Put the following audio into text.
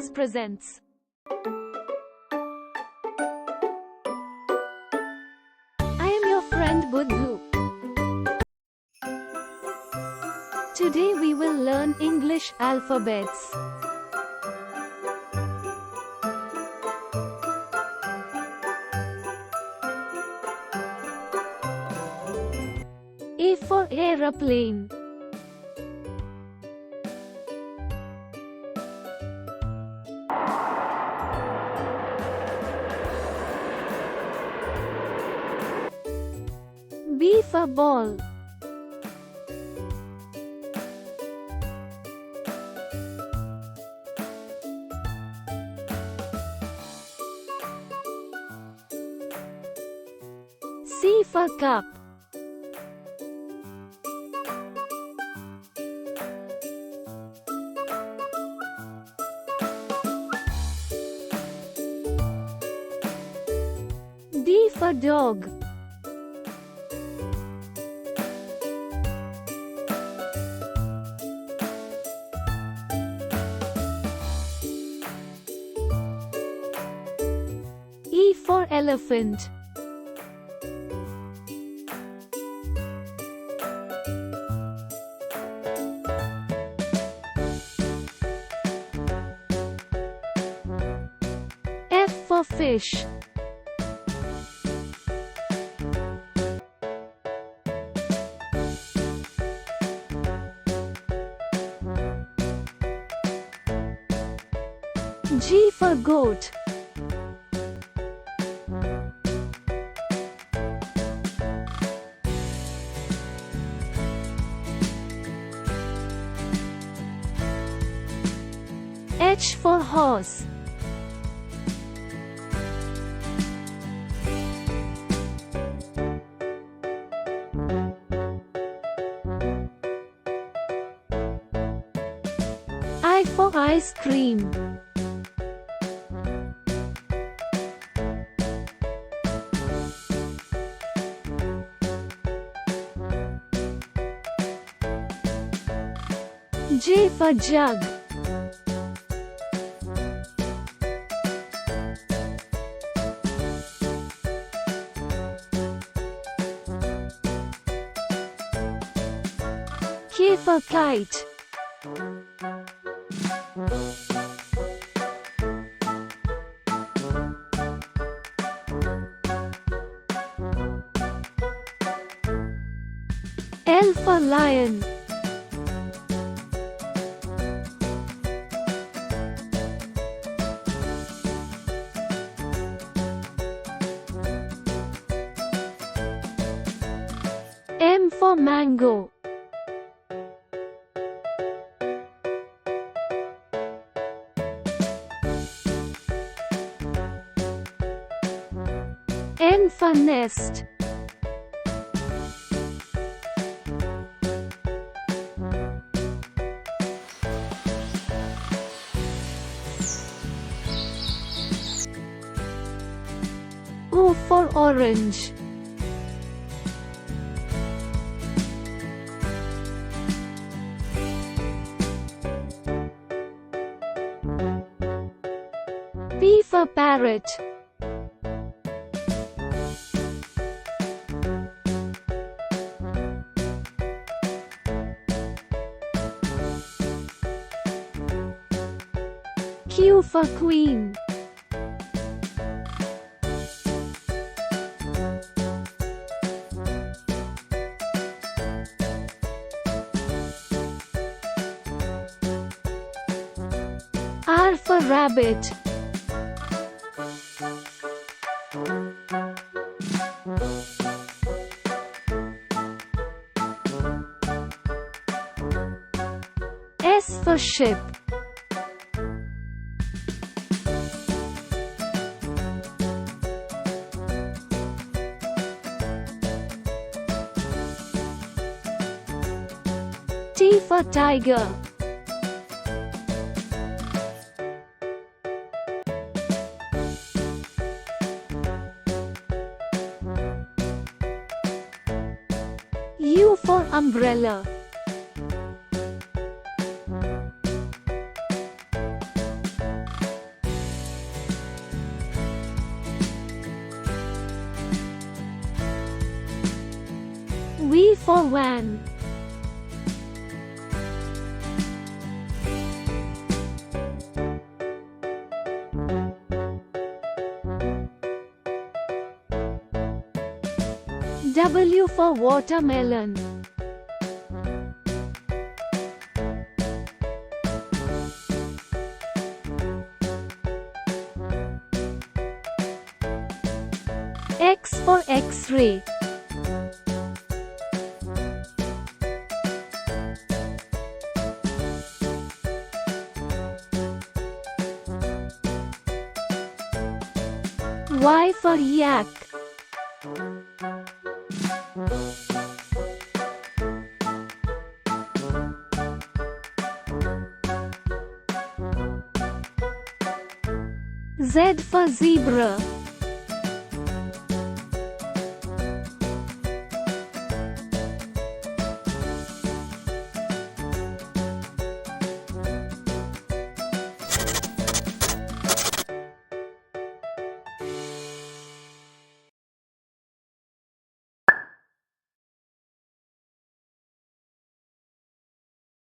Studios presents. I am your friend Buddhu. Today we will learn English alphabets. A for aeroplane. B for ball. C for cup. D for dog. E for elephant. F for fish. G for goat. H for horse. I for ice cream. J for jug. K for kite. L for lion. M for mango. N for nest. O for orange. P for parrot. Q for queen. R for rabbit. S for ship. T for tiger. U for umbrella. for van. W for watermelon. X for X-ray. Y for yak. Z for zebra.